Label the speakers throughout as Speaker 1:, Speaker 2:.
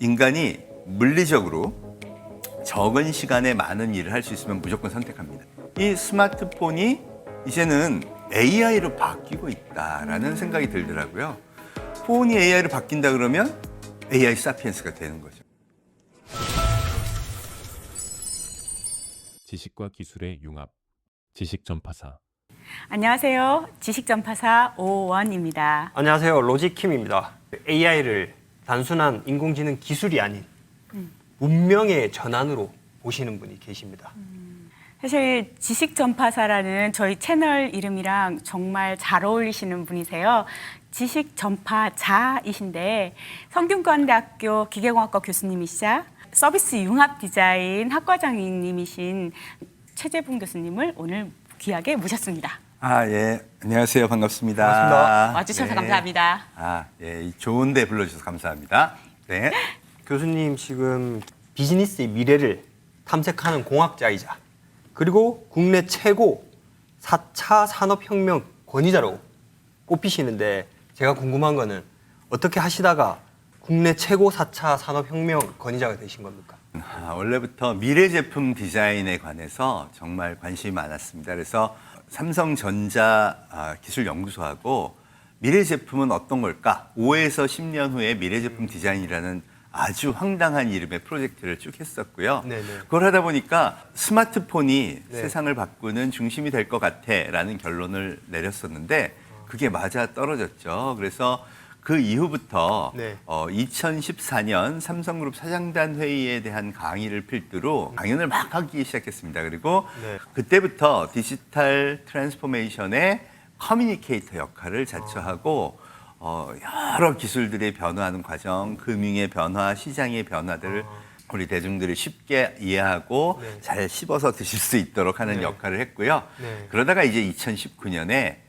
Speaker 1: 인간이 물리적으로 적은 시간에 많은 일을 할 수 있으면 무조건 선택합니다. 이 스마트폰이 이제는 AI로 바뀌고 있다라는 생각이 들더라고요. 폰이 AI로 바뀐다 그러면 AI 사피엔스가 되는 거죠.
Speaker 2: 지식과 기술의 융합, 지식전파사.
Speaker 3: 안녕하세요. 지식전파사 오원입니다.
Speaker 4: 안녕하세요. 로직킴입니다. AI를 단순한 인공지능 기술이 아닌 문명의 전환으로 보시는 분이 계십니다.
Speaker 3: 사실 지식전파사라는 저희 채널 이름이랑 정말 잘 어울리시는 분이세요. 지식전파자이신데 성균관대학교 기계공학과 교수님이시자 서비스 융합 디자인 학과장님이신 최재분 교수님을 오늘 귀하게 모셨습니다.
Speaker 1: 예. 안녕하세요. 반갑습니다.
Speaker 4: 반갑습니다.
Speaker 3: 와주셔서
Speaker 1: 네.
Speaker 3: 감사합니다.
Speaker 1: 예. 좋은데 불러주셔서 감사합니다. 네.
Speaker 4: 교수님 지금 비즈니스의 미래를 탐색하는 공학자이자 그리고 국내 최고 4차 산업혁명 권위자로 꼽히시는데 제가 궁금한 거는 어떻게 하시다가 국내 최고 4차 산업혁명 권위자가 되신 겁니까?
Speaker 1: 원래부터 미래 제품 디자인에 관해서 정말 관심이 많았습니다. 그래서 삼성전자 기술연구소하고 미래 제품은 어떤 걸까? 5에서 10년 후에 미래 제품 디자인이라는 아주 황당한 이름의 프로젝트를 쭉 했었고요.
Speaker 4: 네네.
Speaker 1: 그걸 하다 보니까 스마트폰이
Speaker 4: 네.
Speaker 1: 세상을 바꾸는 중심이 될 것 같아라는 결론을 내렸었는데 그게 맞아 떨어졌죠. 그래서 그 이후부터
Speaker 4: 네.
Speaker 1: 2014년 삼성그룹 사장단 회의에 대한 강의를 필두로 강연을 막 하기 시작했습니다. 그리고
Speaker 4: 네.
Speaker 1: 그때부터 디지털 트랜스포메이션의 커뮤니케이터 역할을 자처하고 여러 기술들이 변화하는 과정, 금융의 변화, 시장의 변화들을 우리 대중들이 쉽게 이해하고
Speaker 4: 네.
Speaker 1: 잘 씹어서 드실 수 있도록 하는
Speaker 4: 네.
Speaker 1: 역할을 했고요.
Speaker 4: 네.
Speaker 1: 그러다가 이제 2019년에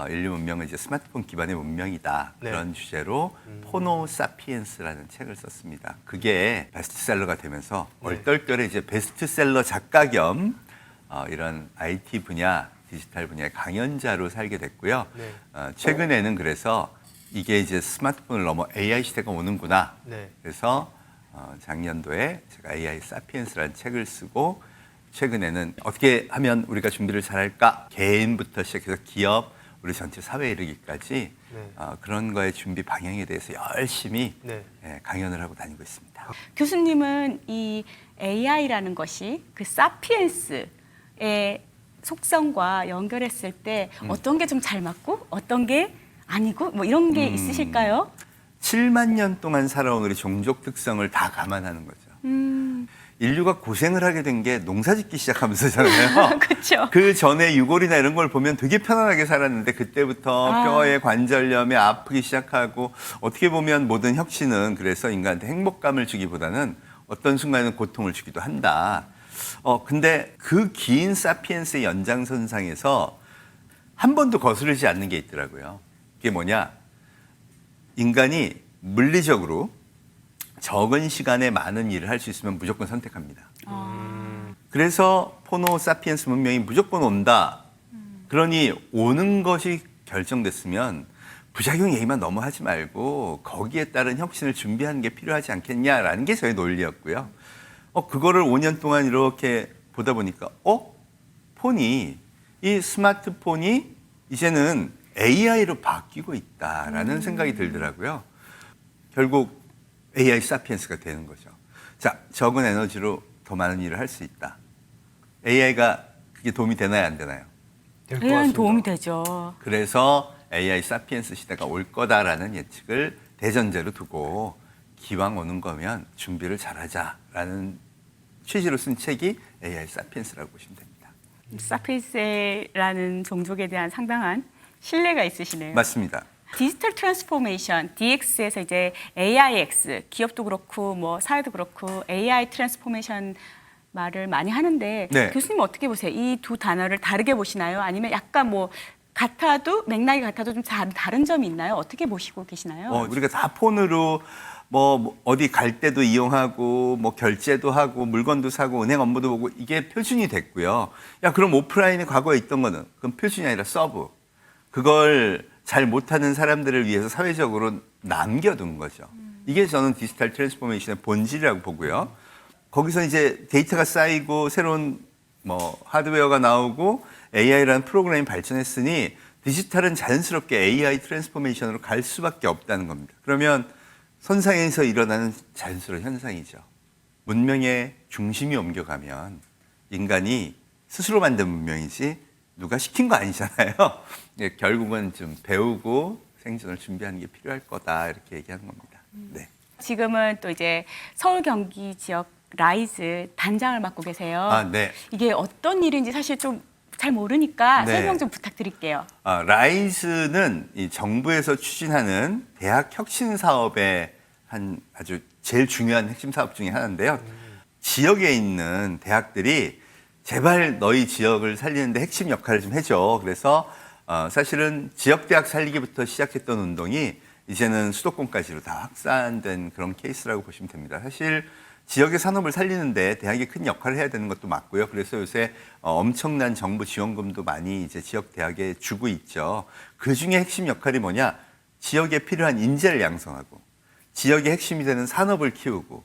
Speaker 1: 인류 문명은 이제 스마트폰 기반의 문명이다.
Speaker 4: 네.
Speaker 1: 그런 주제로 포노 사피엔스라는 책을 썼습니다. 그게 베스트셀러가 되면서
Speaker 4: 네.
Speaker 1: 얼떨결에 이제 베스트셀러 작가 겸 이런 IT 분야, 디지털 분야의 강연자로 살게 됐고요.
Speaker 4: 네.
Speaker 1: 최근에는 그래서 이게 이제 스마트폰을 넘어 AI 시대가 오는구나.
Speaker 4: 네.
Speaker 1: 그래서 작년도에 제가 AI 사피엔스라는 책을 쓰고 최근에는 어떻게 하면 우리가 준비를 잘할까? 개인부터 시작해서 기업, 우리 전체 사회에 이르기까지
Speaker 4: 네.
Speaker 1: 그런 거의 준비 방향에 대해서 열심히
Speaker 4: 네.
Speaker 1: 강연을 하고 다니고 있습니다.
Speaker 3: 교수님은 이 AI라는 것이 그 사피엔스의 속성과 연결했을 때 어떤 게 좀 잘 맞고 어떤 게 아니고 뭐 이런 게 있으실까요?
Speaker 1: 7만 년 동안 살아온 우리 종족 특성을 다 감안하는 거죠. 인류가 고생을 하게 된 게 농사짓기 시작하면서잖아요.
Speaker 3: 그렇죠.
Speaker 1: 그 전에 유골이나 이런 걸 보면 되게 편안하게 살았는데 그때부터 뼈에 관절염에 아프기 시작하고 어떻게 보면 모든 혁신은 그래서 인간한테 행복감을 주기보다는 어떤 순간에는 고통을 주기도 한다. 근데 그 긴 사피엔스의 연장선상에서 한 번도 거스르지 않는 게 있더라고요. 그게 뭐냐? 인간이 물리적으로 적은 시간에 많은 일을 할 수 있으면 무조건 선택합니다. 그래서 포노 사피엔스 문명이 무조건 온다. 그러니 오는 것이 결정됐으면 부작용 얘기만 너무 하지 말고 거기에 따른 혁신을 준비하는 게 필요하지 않겠냐라는 게 저의 논리였고요. 그거를 5년 동안 이렇게 보다 보니까 이 스마트폰이 이제는 AI로 바뀌고 있다라는 생각이 들더라고요. 결국 AI 사피엔스가 되는 거죠. 자, 적은 에너지로 더 많은 일을 할 수 있다. AI가 그게 도움이 되나요, 안 되나요?
Speaker 4: 될 것
Speaker 3: AI는
Speaker 4: 같습니다.
Speaker 3: 도움이 되죠.
Speaker 1: 그래서 AI 사피엔스 시대가 올 거다라는 예측을 대전제로 두고 기왕 오는 거면 준비를 잘하자라는 취지로 쓴 책이 AI 사피엔스라고 보시면 됩니다.
Speaker 3: 사피엔스라는 종족에 대한 상당한 신뢰가 있으시네요.
Speaker 1: 맞습니다.
Speaker 3: 디지털 트랜스포메이션, DX에서 이제 AIX, 기업도 그렇고 뭐 사회도 그렇고 AI 트랜스포메이션 말을 많이 하는데
Speaker 1: 네.
Speaker 3: 교수님 어떻게 보세요? 이 두 단어를 다르게 보시나요? 아니면 약간 뭐 같아도 맥락이 같아도 좀 다른 점이 있나요? 어떻게 보시고 계시나요?
Speaker 1: 우리가 다 폰으로 뭐 어디 갈 때도 이용하고 뭐 결제도 하고 물건도 사고 은행 업무도 보고 이게 표준이 됐고요. 야, 그럼 오프라인에 과거에 있던 거는 그럼 표준이 아니라 서브. 그걸 잘 못하는 사람들을 위해서 사회적으로 남겨둔 거죠. 이게 저는 디지털 트랜스포메이션의 본질이라고 보고요. 거기서 이제 데이터가 쌓이고 새로운 뭐 하드웨어가 나오고 AI라는 프로그램이 발전했으니 디지털은 자연스럽게 AI 트랜스포메이션으로 갈 수밖에 없다는 겁니다. 그러면 선상에서 일어나는 자연스러운 현상이죠. 문명의 중심이 옮겨가면 인간이 스스로 만든 문명이지 누가 시킨 거 아니잖아요. 예, 결국은 좀 배우고 생존을 준비하는 게 필요할 거다 이렇게 얘기하는 겁니다. 네.
Speaker 3: 지금은 또 이제 서울 경기 지역 라이즈 단장을 맡고 계세요.
Speaker 1: 아, 네.
Speaker 3: 이게 어떤 일인지 사실 좀 잘 모르니까
Speaker 1: 네.
Speaker 3: 설명 좀 부탁드릴게요.
Speaker 1: 라이즈는 이 정부에서 추진하는 대학 혁신 사업의 한 아주 제일 중요한 핵심 사업 중에 하나인데요. 지역에 있는 대학들이 제발 너희 지역을 살리는데 핵심 역할을 좀 해줘. 그래서 사실은 지역 대학 살리기부터 시작했던 운동이 이제는 수도권까지로 다 확산된 그런 케이스라고 보시면 됩니다. 사실 지역의 산업을 살리는데 대학이 큰 역할을 해야 되는 것도 맞고요. 그래서 요새 엄청난 정부 지원금도 많이 이제 지역 대학에 주고 있죠. 그 중에 핵심 역할이 뭐냐? 지역에 필요한 인재를 양성하고 지역의 핵심이 되는 산업을 키우고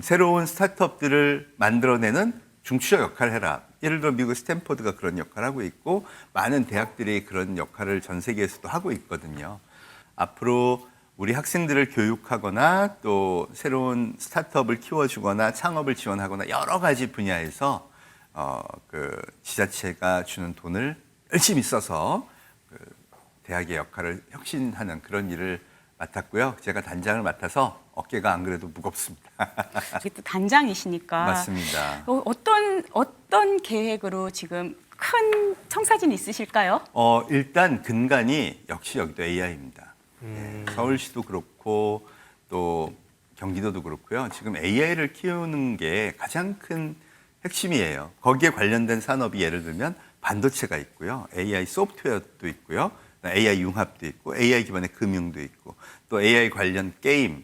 Speaker 1: 새로운 스타트업들을 만들어내는 중추적 역할을 해라. 예를 들어 미국 스탠포드가 그런 역할을 하고 있고 많은 대학들이 그런 역할을 전 세계에서도 하고 있거든요. 앞으로 우리 학생들을 교육하거나 또 새로운 스타트업을 키워주거나 창업을 지원하거나 여러 가지 분야에서 그 지자체가 주는 돈을 열심히 써서 그 대학의 역할을 혁신하는 그런 일을 맡았고요. 제가 단장을 맡아서 어깨가 안 그래도 무겁습니다.
Speaker 3: 이게 또 단장이시니까.
Speaker 1: 맞습니다.
Speaker 3: 어떤 계획으로 지금 큰 청사진이 있으실까요?
Speaker 1: 일단 근간이 역시 여기도 AI입니다. 서울시도 그렇고 또 경기도도 그렇고요. 지금 AI를 키우는 게 가장 큰 핵심이에요. 거기에 관련된 산업이 예를 들면 반도체가 있고요. AI 소프트웨어도 있고요. AI 융합도 있고 AI 기반의 금융도 있고 또 AI 관련 게임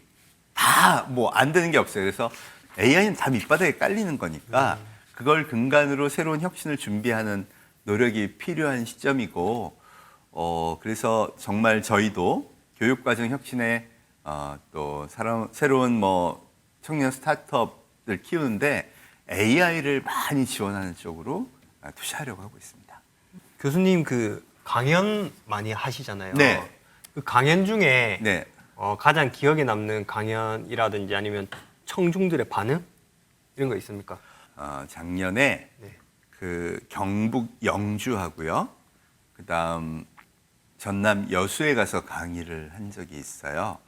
Speaker 1: 다 뭐 안 되는 게 없어요. 그래서 AI는 다 밑바닥에 깔리는 거니까 그걸 근간으로 새로운 혁신을 준비하는 노력이 필요한 시점이고 그래서 정말 저희도 교육과정 혁신에 또 새로운 뭐 청년 스타트업을 키우는데 AI를 많이 지원하는 쪽으로 투자하려고 하고 있습니다.
Speaker 4: 교수님 그 강연 많이 하시잖아요.
Speaker 1: 네.
Speaker 4: 그 강연 중에
Speaker 1: 네.
Speaker 4: 가장 기억에 남는 강연이라든지 아니면 청중들의 반응 이런 거 있습니까?
Speaker 1: 작년에
Speaker 4: 네.
Speaker 1: 그 경북 영주하고요. 그다음 전남 여수에 가서 강의를 한 적이 있어요.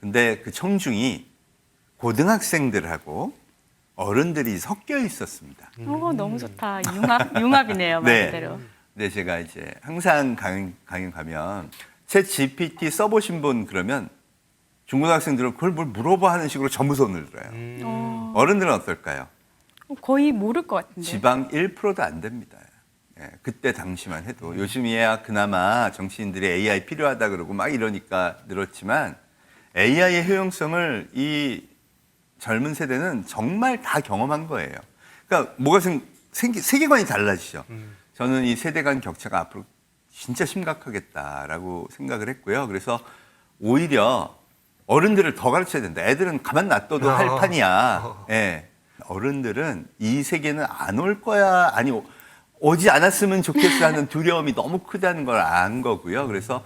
Speaker 1: 근데 그 청중이 고등학생들하고 어른들이 섞여 있었습니다.
Speaker 3: 너무 좋다. 융합이네요, 말
Speaker 1: 네.
Speaker 3: 그대로.
Speaker 1: 근데 제가 이제 항상 강연 가면 챗 GPT 써보신 분 그러면 중고등학생들은 그걸 뭘 물어봐 하는 식으로 전부 손을 들어요. 어른들은 어떨까요?
Speaker 3: 거의 모를 것 같은데.
Speaker 1: 지방 1%도 안 됩니다. 예, 그때 당시만 해도 요즘이야 그나마 정치인들이 AI 필요하다 그러고 막 이러니까 늘었지만 AI의 효용성을 이 젊은 세대는 정말 다 경험한 거예요. 그러니까 뭐가 세계관이 달라지죠. 저는 이 세대 간 격차가 앞으로 진짜 심각하겠다라고 생각을 했고요. 그래서 오히려 어른들을 더 가르쳐야 된다. 애들은 가만 놔둬도 할 판이야. 예. 어른들은 이 세계는 안 올 거야. 아니 오지 않았으면 좋겠어 하는 두려움이 너무 크다는 걸 안 거고요. 그래서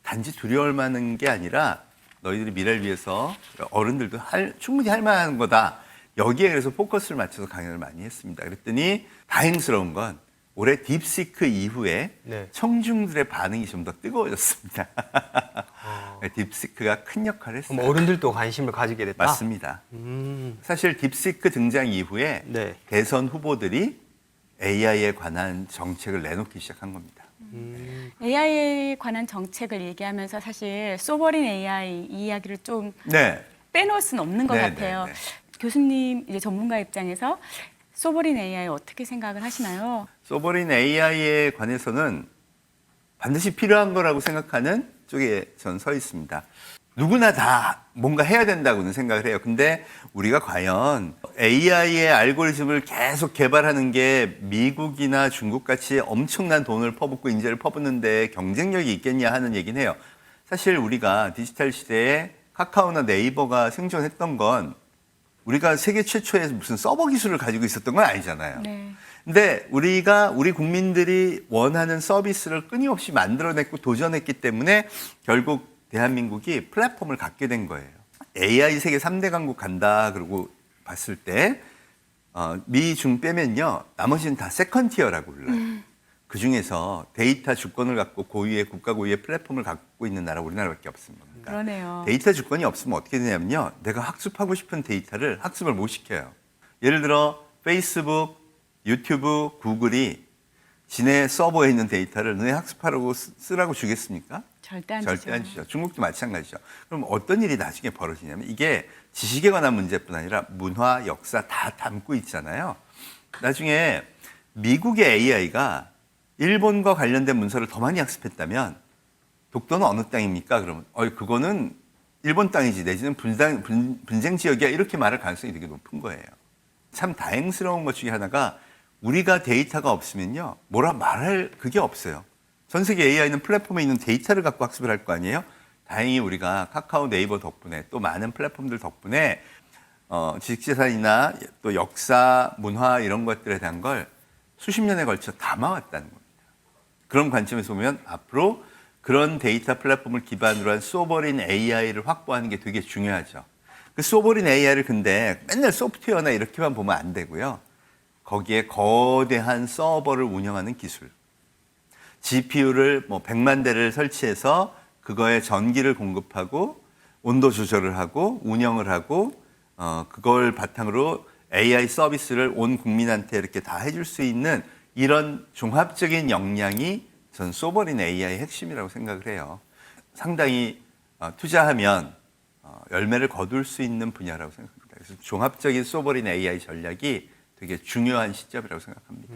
Speaker 1: 단지 두려울 만한 게 아니라 너희들이 미래를 위해서 어른들도 충분히 할 만한 거다. 여기에 그래서 포커스를 맞춰서 강연을 많이 했습니다. 그랬더니 다행스러운 건 올해 딥시크 이후에
Speaker 4: 네.
Speaker 1: 청중들의 반응이 좀 더 뜨거워졌습니다. 딥시크가 큰 역할을 했어요.
Speaker 4: 그럼 어른들도 관심을 가지게 됐다.
Speaker 1: 맞습니다. 사실 딥시크 등장 이후에
Speaker 4: 네.
Speaker 1: 대선 후보들이 AI에 관한 정책을 내놓기 시작한 겁니다.
Speaker 3: AI에 관한 정책을 얘기하면서 사실 소버린 AI 이 이야기를 좀
Speaker 1: 네.
Speaker 3: 빼놓을 수는 없는 것
Speaker 1: 네,
Speaker 3: 같아요.
Speaker 1: 네, 네.
Speaker 3: 교수님 이제 전문가 입장에서 소버린 AI 어떻게 생각을 하시나요?
Speaker 1: 소버린 AI에 관해서는 반드시 필요한 거라고 생각하는 쪽에 전 서 있습니다. 누구나 다 뭔가 해야 된다고는 생각을 해요. 근데 우리가 과연 AI의 알고리즘을 계속 개발하는 게 미국이나 중국같이 엄청난 돈을 퍼붓고 인재를 퍼붓는데 경쟁력이 있겠냐 하는 얘기는 해요. 사실 우리가 디지털 시대에 카카오나 네이버가 생존했던 건 우리가 세계 최초의 무슨 서버 기술을 가지고 있었던 건 아니잖아요.
Speaker 3: 네.
Speaker 1: 근데 우리 국민들이 원하는 서비스를 끊임없이 만들어냈고 도전했기 때문에 결국 대한민국이 플랫폼을 갖게 된 거예요. AI 세계 3대 강국 간다 그러고 봤을 때 미, 중 빼면요. 나머지는 다 세컨 티어라고 불러요. 그중에서 데이터 주권을 갖고 국가 고유의 플랫폼을 갖고 있는 나라가 우리나라밖에 없습니다.
Speaker 3: 그러네요.
Speaker 1: 데이터 주권이 없으면 어떻게 되냐면요. 내가 학습하고 싶은 데이터를 학습을 못 시켜요. 예를 들어 페이스북, 유튜브, 구글이 지네 서버에 있는 데이터를 너네 학습하라고 쓰라고 주겠습니까?
Speaker 3: 절대 안 주죠.
Speaker 1: 절대 안 주죠. 중국도 마찬가지죠. 그럼 어떤 일이 나중에 벌어지냐면 이게 지식에 관한 문제뿐 아니라 문화, 역사 다 담고 있잖아요. 나중에 미국의 AI가 일본과 관련된 문서를 더 많이 학습했다면 독도는 어느 땅입니까? 그러면 그거는 일본 땅이지 내지는 분쟁 지역이야 이렇게 말할 가능성이 되게 높은 거예요. 참 다행스러운 것 중에 하나가 우리가 데이터가 없으면요. 뭐라 말할 그게 없어요. 전 세계 AI는 플랫폼에 있는 데이터를 갖고 학습을 할 거 아니에요? 다행히 우리가 카카오 네이버 덕분에 또 많은 플랫폼들 덕분에 지식재산이나 또 역사, 문화 이런 것들에 대한 걸 수십 년에 걸쳐 담아왔다는 겁니다. 그런 관점에서 보면 앞으로 그런 데이터 플랫폼을 기반으로 한 소버린 AI를 확보하는 게 되게 중요하죠. 그 소버린 AI를 근데 맨날 소프트웨어나 이렇게만 보면 안 되고요. 거기에 거대한 서버를 운영하는 기술. GPU를 100만 대를 설치해서 그거에 전기를 공급하고 온도 조절을 하고 운영을 하고 그걸 바탕으로 AI 서비스를 온 국민한테 이렇게 다 해줄 수 있는 이런 종합적인 역량이 전 소버린 AI의 핵심이라고 생각을 해요. 상당히 투자하면 열매를 거둘 수 있는 분야라고 생각합니다. 그래서 종합적인 소버린 AI 전략이 되게 중요한 시점이라고 생각합니다.